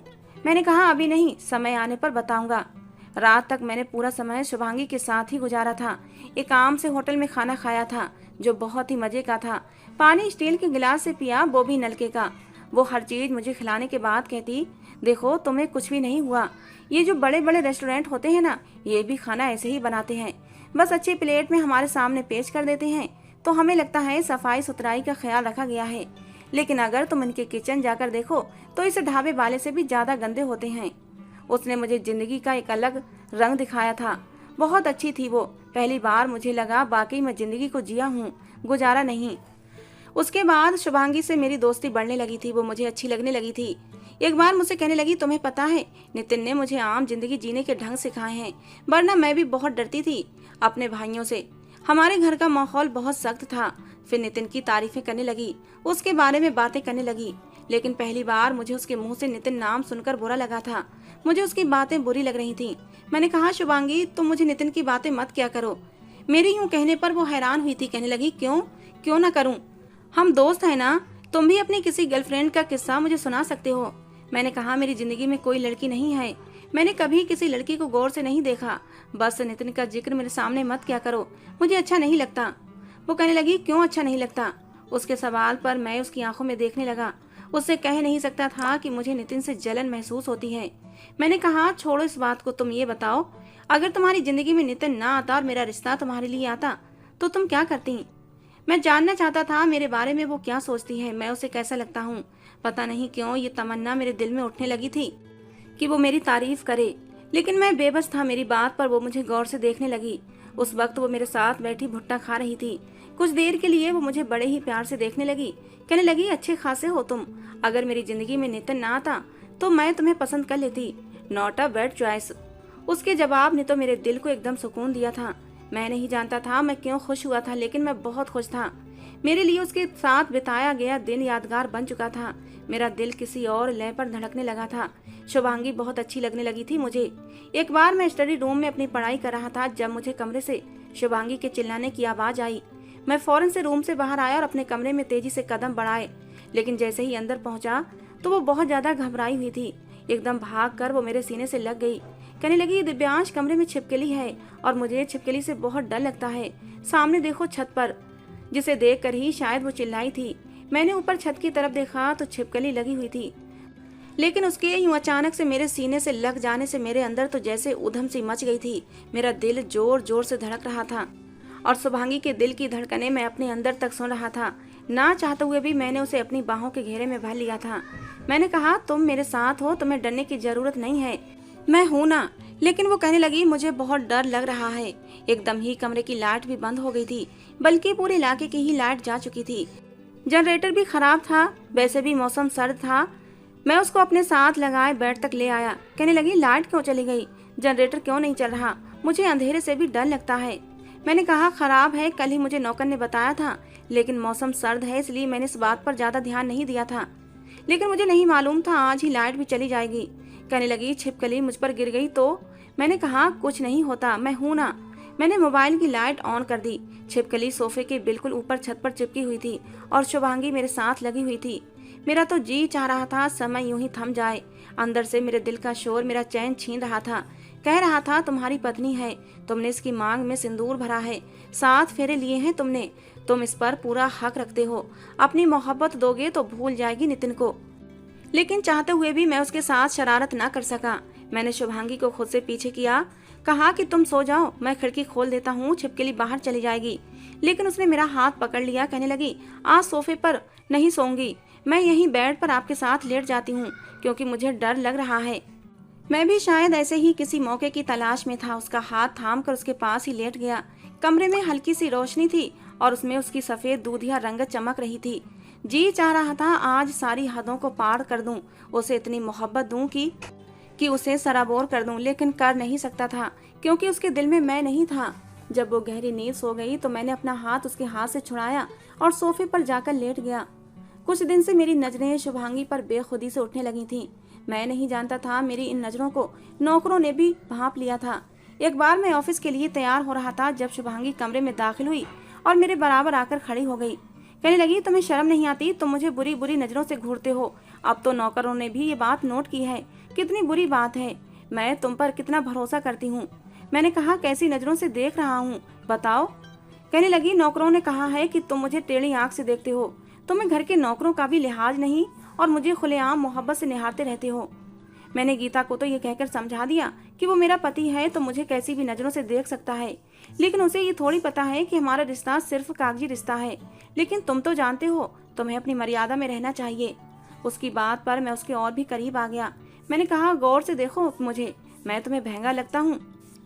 मैंने कहा, अभी नहीं, समय आने पर बताऊंगा। रात तक मैंने पूरा समय शुभांगी के साथ ही गुजारा था। एक आम से होटल में खाना खाया था जो बहुत ही मजे का था। पानी स्टील के गिलास से पिया, वो भी नलके का। वो हर चीज मुझे खिलाने के बाद कहती, देखो तुम्हें कुछ भी नहीं हुआ, ये जो बड़े बड़े रेस्टोरेंट होते हैं ना, ये भी खाना ऐसे ही बनाते हैं, बस अच्छी प्लेट में हमारे सामने पेश कर देते हैं, तो हमें लगता है सफाई सुथराई का ख्याल रखा गया है, लेकिन अगर तुम इनके किचन जाकर देखो तो इस ढाबे वाले से भी ज्यादा गंदे होते हैं। उसने मुझे जिंदगी का एक अलग रंग दिखाया था। बहुत अच्छी थी वो। पहली बार मुझे लगा वाकई मैं जिंदगी को जिया हूँ, गुजारा नहीं। उसके बाद शुभांगी से मेरी दोस्ती बढ़ने लगी थी, वो मुझे अच्छी लगने लगी थी। एक बार मुझसे कहने लगी, तुम्हें पता है, नितिन ने मुझे आम जिंदगी जीने के ढंग सिखाए हैं, वरना मैं भी बहुत डरती थी अपने भाइयों से। हमारे घर का माहौल बहुत सख्त था। फिर नितिन की तारीफें करने लगी, उसके बारे में बातें करने लगी, लेकिन पहली बार मुझे उसके मुंह से नितिन नाम सुनकर बुरा लगा था। मुझे उसकी बातें बुरी लग रही थी। मैंने कहा, शुभांगी, तुम मुझे नितिन की बातें मत किया करो। मेरे यूं कहने पर वो हैरान हुई थी। कहने लगी, क्यों ना करूं, हम दोस्त है ना, तुम भी अपनी किसी गर्लफ्रेंड का किस्सा मुझे सुना सकते हो। मैंने कहा, मेरी जिंदगी में कोई लड़की नहीं है, मैंने कभी किसी लड़की को गौर से नहीं देखा, बस नितिन का जिक्र मेरे सामने मत क्या करो, मुझे अच्छा नहीं लगता। वो कहने लगी, क्यों अच्छा नहीं लगता। उसके सवाल पर मैं उसकी आंखों में देखने लगा। उससे कह नहीं सकता था कि मुझे नितिन से जलन महसूस होती है। मैंने कहा, छोड़ो इस बात को, तुम ये बताओ, अगर तुम्हारी जिंदगी में नितिन ना आता और मेरा रिश्ता तुम्हारे लिए आता तो तुम क्या करती। मैं जानना चाहता था मेरे बारे में वो क्या सोचती है, मैं उसे कैसा लगता हूँ। पता नहीं क्यों ये तमन्ना मेरे दिल में उठने लगी थी कि वो मेरी तारीफ करे, लेकिन मैं बेबस था। मेरी बात पर वो मुझे गौर से देखने लगी। उस वक्त वो मेरे साथ बैठी भुट्टा खा रही थी। कुछ देर के लिए वो मुझे बड़े ही प्यार से देखने लगी। कहने लगी, अच्छे खासे हो तुम, अगर मेरी जिंदगी में नितिन ना आता तो मैं तुम्हें पसंद कर लेती, नॉट अ बैड चॉइस। उसके जवाब ने तो मेरे दिल को एकदम सुकून दिया था। मैं नहीं जानता था मैं क्यों खुश हुआ था, लेकिन मैं बहुत खुश था। मेरे लिए उसके साथ बिताया गया दिन यादगार बन चुका था। मेरा दिल किसी और लय पर धड़कने लगा था। शुभांगी बहुत अच्छी लगने लगी थी मुझे। एक बार मैं स्टडी रूम में अपनी पढ़ाई कर रहा था जब मुझे कमरे से शुभांगी के चिल्लाने की आवाज आई। मैं फौरन से रूम से बाहर आया और अपने कमरे में तेजी से कदम बढ़ाए, लेकिन जैसे ही अंदर पहुंचा तो वो बहुत ज्यादा घबराई हुई थी। एकदम भाग कर वो मेरे सीने से लग गई। कहने लगी, दिव्यांश कमरे में छिपकली है और मुझे छिपकली से बहुत डर लगता है। सामने देखो छत पर, जिसे देखकर ही शायद वो चिल्लाई थी। मैंने ऊपर छत की तरफ देखा तो छिपकली लगी हुई थी, लेकिन उसके यूं अचानक से मेरे सीने से लग जाने से मेरे अंदर तो जैसे उधम सी मच गई थी। मेरा दिल जोर जोर से धड़क रहा था और शुभांगी के दिल की धड़कनें मैं अपने अंदर तक सुन रहा था। ना चाहते हुए भी मैंने उसे अपनी बाहों के घेरे में भर लिया था। मैंने कहा, तुम मेरे साथ हो, तुम्हें डरने की जरूरत नहीं है, मैं हूं ना। लेकिन वो कहने लगी, मुझे बहुत डर लग रहा है। एकदम ही कमरे की लाइट भी बंद हो गई थी, बल्कि पूरे इलाके की ही लाइट जा चुकी थी। जनरेटर भी खराब था, वैसे भी मौसम सर्द था। मैं उसको अपने साथ लगाए बेड तक ले आया। कहने लगी, लाइट क्यों चली गई, जनरेटर क्यों नहीं चल रहा, मुझे अंधेरे से भी डर लगता है। मैंने कहा, खराब है, कल ही मुझे नौकर ने बताया था, लेकिन मौसम सर्द है इसलिए मैंने इस बात पर ज्यादा ध्यान नहीं दिया था। लेकिन मुझे नहीं मालूम था आज ही लाइट भी चली जाएगी। कहने लगी, छिपकली मुझ पर गिर गई तो? मैंने कहा, कुछ नहीं होता, मैं हूं ना। मैंने मोबाइल की लाइट ऑन कर दी। छिपकली सोफे के बिल्कुल ऊपर छत पर चिपकी हुई थी और शुभांगी मेरे साथ लगी हुई थी। मेरा तो जी चाह रहा था समय यूं ही थम जाए। अंदर से मेरे दिल का शोर मेरा चैन छीन रहा था। कह रहा था, तुम्हारी पत्नी है, तुमने इसकी मांग में सिंदूर भरा है, 7 फेरे लिए हैं तुमने, तुम इस पर पूरा हक रखते हो। अपनी मोहब्बत दोगे तो भूल जाएगी नितिन को। लेकिन चाहते हुए भी मैं उसके साथ शरारत ना कर सका। मैंने शुभांगी को खुद से पीछे किया, कहा कि तुम सो जाओ, मैं खिड़की खोल देता हूँ, छिपकली बाहर चली जाएगी। लेकिन उसने मेरा हाथ पकड़ लिया। कहने लगी, आज सोफे पर नहीं सोऊंगी, मैं यहीं बेड पर आपके साथ लेट जाती हूँ, क्योंकि मुझे डर लग रहा है। मैं भी शायद ऐसे ही किसी मौके की तलाश में था। उसका हाथ थाम कर उसके पास ही लेट गया। कमरे में हल्की सी रोशनी थी और उसमें उसकी सफेद दूधिया रंगत चमक रही थी। जी चाह रहा था आज सारी हदों को पार कर दूं, उसे इतनी मोहब्बत दूं कि उसे सराबोर कर दूं, लेकिन कर नहीं सकता था क्योंकि उसके दिल में मैं नहीं था। जब वो गहरी नींद सो गई तो मैंने अपना हाथ उसके हाथ से छुड़ाया और सोफे पर जाकर लेट गया। कुछ दिन से मेरी नजरें शुभांगी पर बेखुदी से उठने लगी थीं। मैं नहीं जानता था मेरी इन नजरों को नौकरों ने भी भांप लिया था। एक बार मैं ऑफिस के लिए तैयार हो रहा था जब शुभांगी कमरे में दाखिल हुई और मेरे बराबर आकर खड़ी हो गई। कहने लगी, तुम्हें शर्म नहीं आती, तुम मुझे बुरी बुरी नजरों से घूरते हो। अब तो नौकरों ने भी ये बात नोट की है, कितनी बुरी बात है, मैं तुम पर कितना भरोसा करती हूँ। मैंने कहा, कैसी नजरों से देख रहा हूँ, बताओ। कहने लगी, नौकरों ने कहा है कि तुम मुझे टेढ़ी आंख से देखते हो, तुम्हें घर के नौकरों का भी लिहाज नहीं और मुझे खुलेआम मोहब्बत से निहारते रहते हो। मैंने गीता को तो ये कहकर समझा दिया कि वो मेरा पति है तो मुझे कैसी भी नजरों से देख सकता है, लेकिन उसे ये थोड़ी पता है कि हमारा रिश्ता सिर्फ कागजी रिश्ता है। लेकिन तुम तो जानते हो, तुम्हें अपनी मर्यादा में रहना चाहिए। उसकी बात पर मैं उसके और भी करीब आ गया। मैंने कहा, गौर से देखो मुझे, मैं तुम्हें महंगा लगता हूँ?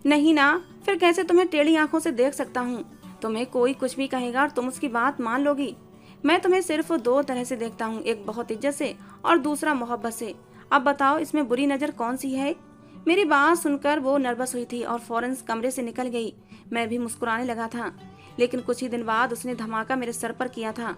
नहीं ना, फिर कैसे तुम्हें टेढ़ी आंखों से देख सकता हूँ? तुम्हें कोई कुछ भी कहेगा और तुम उसकी बात मान लोगी। मैं तुम्हें सिर्फ 2 तरह से देखता हूँ, एक बहुत इज्जत से और दूसरा मोहब्बत से। अब बताओ, इसमें बुरी नजर कौन सी है? मेरी बात सुनकर वो नर्वस हुई थी और फौरन कमरे से निकल गई। मैं भी मुस्कुराने लगा था, लेकिन कुछ ही दिन बाद उसने धमाका मेरे सर पर किया था।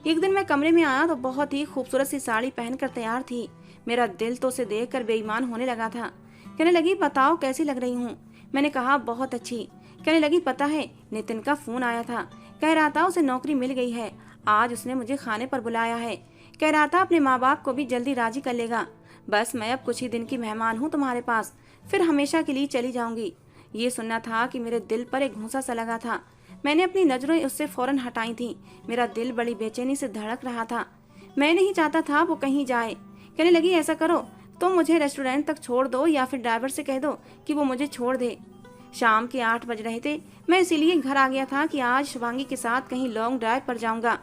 एक दिन मैं कमरे में आया तो बहुत ही खूबसूरत सी साड़ी पहनकर तैयार थी। मेरा दिल तो उसे देखकर बेईमान होने लगा था। कहने लगी, बताओ कैसी लग रही हूँ? मैंने कहा, बहुत अच्छी। कहने लगी, पता है नितिन का फोन आया था, कह रहा था उसे नौकरी मिल गई है, आज उसने मुझे खाने पर बुलाया है, कह रहा था अपने माँ बाप को भी जल्दी राजी कर लेगा। बस मैं अब कुछ ही दिन की मेहमान हूँ तुम्हारे पास, फिर हमेशा के लिए चली जाऊंगी। ये सुनना था कि मेरे दिल पर एक घूंसा सा लगा था। मैंने अपनी नजरें उससे फौरन हटाई थी। मेरा दिल बड़ी बेचैनी से धड़क रहा था। मैं नहीं चाहता था वो कहीं जाए। कहने लगी, ऐसा करो, तुम मुझे रेस्टोरेंट तक छोड़ दो या फिर ड्राइवर से कह दो कि वो मुझे छोड़ दे। शाम के 8 बज रहे थे। मैं इसीलिए घर आ गया था कि आज शुभांगी के साथ कहीं लॉन्ग ड्राइव पर जाऊंगा,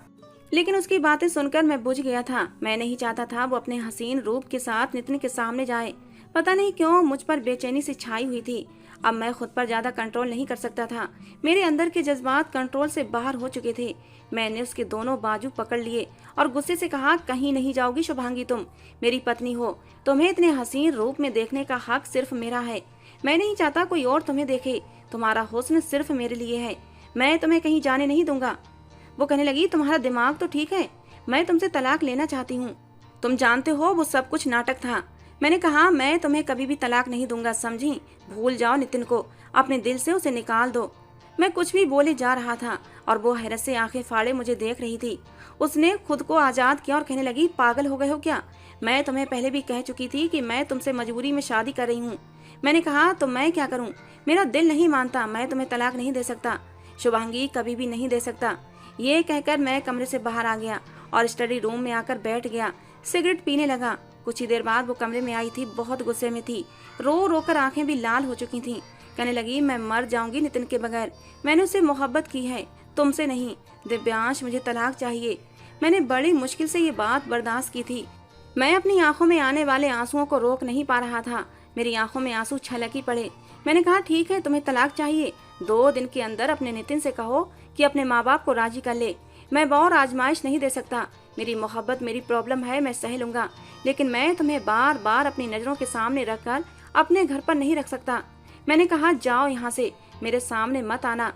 लेकिन उसकी बातें सुनकर मैं बुझ गया था। मैं नहीं चाहता था वो अपने हसीन रूप के साथ नितिन के सामने जाए। पता नहीं क्यों मुझ पर बेचैनी से छाई हुई थी। अब मैं खुद पर ज्यादा कंट्रोल नहीं कर सकता था। मेरे अंदर के जज्बात कंट्रोल से बाहर हो चुके थे। मैंने उसके दोनों बाजू पकड़ लिए और गुस्से से कहा, कहीं नहीं जाओगी शुभांगी, तुम मेरी पत्नी हो, तुम्हें इतने हसीन रूप में देखने का हक सिर्फ मेरा है। मैं नहीं चाहता कोई और तुम्हें देखे, तुम्हारा हुस्न सिर्फ मेरे लिए है, मैं तुम्हें कहीं जाने नहीं दूंगा। वो कहने लगी, तुम्हारा दिमाग तो ठीक है, मैं तुमसे तलाक लेना चाहती हूँ। तुम जानते हो वो सब कुछ नाटक था। मैंने कहा, मैं तुम्हें कभी भी तलाक नहीं दूंगा, समझी? भूल जाओ नितिन को, अपने दिल से उसे निकाल दो। मैं कुछ भी बोले जा रहा था और वो हैरत से आंखें फाड़े मुझे देख रही थी। उसने खुद को आजाद किया और कहने लगी, पागल हो गए हो क्या? मैं तुम्हें पहले भी कह चुकी थी कि मैं तुमसे मजबूरी में शादी कर रही हूँ। मैंने कहा, तो मैं क्या करूँ? मेरा दिल नहीं मानता, मैं तुम्हें तलाक नहीं दे सकता, शुभांगी, कभी भी नहीं दे सकता। ये कहकर मैं कमरे से बाहर आ गया और स्टडी रूम में आकर बैठ गया। सिगरेट पीने लगा। कुछ ही देर बाद वो कमरे में आई थी, बहुत गुस्से में थी, रो रो कर आंखें भी लाल हो चुकी थीं। कहने लगी, मैं मर जाऊंगी नितिन के बगैर। मैंने उससे मोहब्बत की है, तुमसे नहीं। दिव्यांश, मुझे तलाक चाहिए। मैंने बड़ी मुश्किल से ये बात बर्दाश्त की थी। मैं अपनी आंखों में आने वाले आंसुओं को रोक नहीं पा रहा था। मेरी आंखों में आंसू छलक ही पड़े। मैंने कहा, ठीक है, तुम्हें तलाक चाहिए, 2 दिन के अंदर अपने नितिन से कहो कि अपने माँ बाप को राजी कर ले। मैं और आजमाइश नहीं दे सकता। मेरी मोहब्बत मेरी प्रॉब्लम है, मैं सह लूंगा, लेकिन मैं तुम्हें बार बार अपनी नजरों के सामने रखकर अपने घर पर नहीं रख सकता। मैंने कहा, जाओ यहाँ से, मेरे सामने मत आना।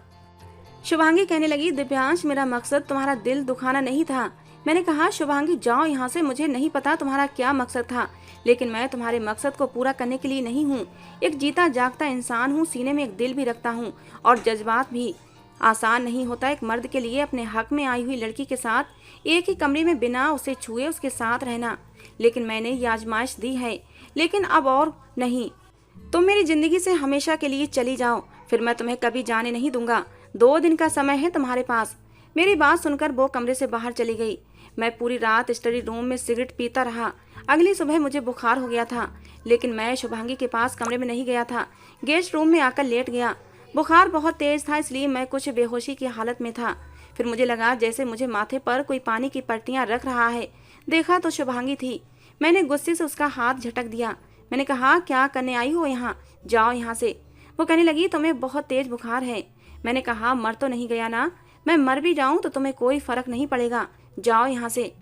शुभांगी कहने लगी, दिव्यांश, मेरा मकसद तुम्हारा दिल दुखाना नहीं था। मैंने कहा, शुभांगी, जाओ यहाँ से, मुझे नहीं पता तुम्हारा क्या मकसद था, लेकिन मैं तुम्हारे मकसद को पूरा करने के लिए नहीं हूँ। एक जीता जागता इंसान हूँ, सीने में एक दिल भी रखता हूँ और जज्बात भी। आसान नहीं होता एक मर्द के लिए अपने हक में आई हुई लड़की के साथ एक ही कमरे में बिना उसे छुए उसके साथ रहना, लेकिन मैंने ये आजमाइश दी है, लेकिन अब और नहीं। तुम मेरी जिंदगी से हमेशा के लिए चली जाओ, फिर मैं तुम्हें कभी जाने नहीं दूंगा। 2 दिन का समय है तुम्हारे पास। मेरी बात सुनकर वो कमरे से बाहर चली गई। मैं पूरी रात स्टडी रूम में सिगरेट पीता रहा। अगली सुबह मुझे बुखार हो गया था, लेकिन मैं शुभांगी के पास कमरे में नहीं गया था, गेस्ट रूम में आकर लेट गया। बुखार बहुत तेज था, इसलिए मैं कुछ बेहोशी की हालत में था। फिर मुझे लगा जैसे मुझे माथे पर कोई पानी की पट्टियां रख रहा है। देखा तो शुभांगी थी। मैंने गुस्से से उसका हाथ झटक दिया। मैंने कहा, क्या करने आई हो यहाँ, जाओ यहाँ से। वो कहने लगी, तुम्हें बहुत तेज बुखार है। मैंने कहा, मर तो नहीं गया ना? मैं मर भी जाऊं तो तुम्हें कोई फर्क नहीं पड़ेगा, जाओ यहाँ से।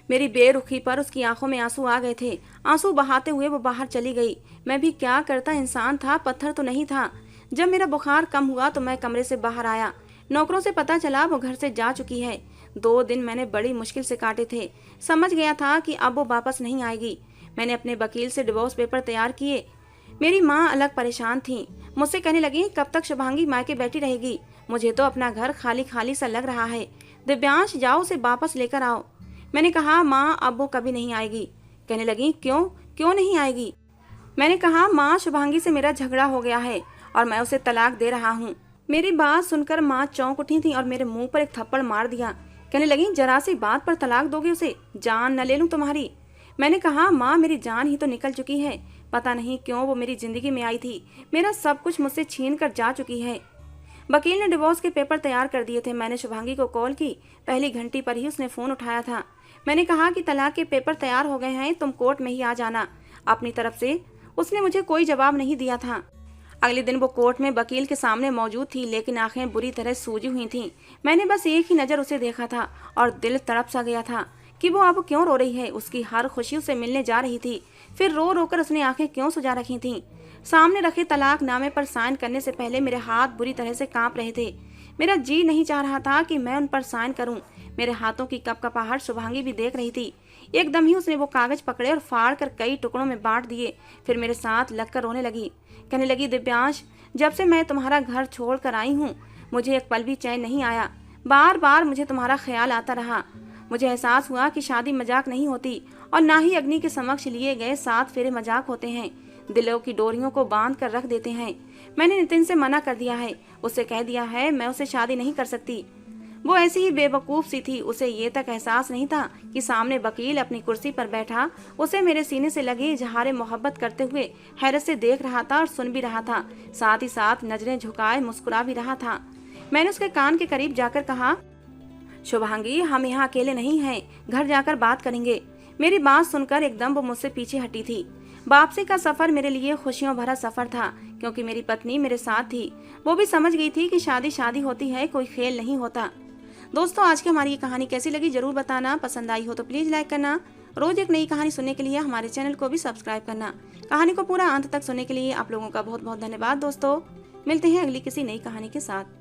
मेरी बेरुखी पर उसकी आंखों में आंसू आ गए थे। आंसू बहाते हुए वो बाहर चली गई। मैं भी क्या करता इंसान था, पत्थर तो नहीं था। जब मेरा बुखार कम हुआ तो मैं कमरे से बाहर आया। नौकरों से पता चला वो घर से जा चुकी है। 2 दिन मैंने बड़ी मुश्किल से काटे थे। समझ गया था कि अब वो वापस नहीं आएगी। मैंने अपने वकील से डिवोर्स पेपर तैयार किए। मेरी माँ अलग परेशान थी। मुझसे कहने लगी, कब तक शुभांगी मायके बैठी रहेगी? मुझे तो अपना घर खाली खाली सा लग रहा है। दिव्यांश, जाओ उसे वापस लेकर आओ। मैंने कहा, माँ, अब वो कभी नहीं आएगी। कहने लगी, क्यों नहीं आएगी? मैंने कहा, माँ, शुभांगी से मेरा झगड़ा हो गया है और मैं उसे तलाक दे रहा हूँ। मेरी बात सुनकर माँ चौंक उठी थी और मेरे मुंह पर एक थप्पड़ मार दिया। कहने लगी, जरा सी बात पर तलाक दोगे उसे? जान न ले लूं तुम्हारी? मैंने कहा, माँ, मेरी जान ही तो निकल चुकी है। पता नहीं क्यों वो मेरी जिंदगी में आई थी। मेरा सब कुछ मुझसे छीन कर जा चुकी है। वकील ने डिवोर्स के पेपर तैयार कर दिए थे। मैंने शुभांगी को कॉल की। पहली घंटी पर ही उसने फोन उठाया था। मैंने कहा कि तलाक के पेपर तैयार हो गए हैं, तुम कोर्ट में ही आ जाना अपनी तरफ से। उसने मुझे कोई जवाब नहीं दिया था। अगले दिन वो कोर्ट में वकील के सामने मौजूद थी, लेकिन आंखें बुरी तरह सूजी हुई थीं। मैंने बस एक ही नज़र उसे देखा था और दिल तड़प सा गया था कि वो अब क्यों रो रही है। उसकी हर खुशी उसे मिलने जा रही थी, फिर रो रो कर उसने आंखें क्यों सुजा रखी थीं। सामने रखे तलाकनामे पर साइन करने से पहले मेरे हाथ बुरी तरह से कांप रहे थे। मेरा जी नहीं चाह रहा था कि मैं उन पर साइन करूं। मेरे हाथों की कपकपाहट शुभांगी भी देख रही थी। एकदम ही उसने वो कागज पकड़े और फाड़ कर कई टुकड़ों में बांट दिए। फिर मेरे साथ लगकर रोने लगी। कहने लगी, दिव्यांश, जब से मैं तुम्हारा घर छोड़ कर आई हूँ, मुझे एक पल भी चैन नहीं आया। बार बार मुझे तुम्हारा ख्याल आता रहा। मुझे एहसास हुआ कि शादी मजाक नहीं होती और ना ही अग्नि के समक्ष लिए गए 7 फेरे मजाक होते हैं। दिलों की डोरियों को बांध कर रख देते हैं। मैंने नितिन से मना कर दिया है। उससे कह दिया है मैं उससे शादी नहीं कर सकती। वो ऐसी ही बेवकूफ सी थी। उसे ये तक एहसास नहीं था कि सामने वकील अपनी कुर्सी पर बैठा उसे मेरे सीने से लगे इजहार मोहब्बत करते हुए हैरत से देख रहा था और सुन भी रहा था, साथ ही साथ नजरें झुकाए मुस्कुरा भी रहा था। मैंने उसके कान के करीब जाकर कहा, शुभांगी, हम यहाँ अकेले नहीं हैं, घर जाकर बात करेंगे। मेरी बात सुनकर एकदम वो मुझसे पीछे हटी थी। वापसी का सफर मेरे लिए खुशियों भरा सफर था, क्योंकि मेरी पत्नी मेरे साथ थी। वो भी समझ गई थी कि शादी शादी होती है, कोई खेल नहीं होता। दोस्तों, आज की हमारी ये कहानी कैसी लगी जरूर बताना। पसंद आई हो तो प्लीज लाइक करना। रोज एक नई कहानी सुनने के लिए हमारे चैनल को भी सब्सक्राइब करना। कहानी को पूरा अंत तक सुनने के लिए आप लोगों का बहुत बहुत धन्यवाद। दोस्तों, मिलते हैं अगली किसी नई कहानी के साथ।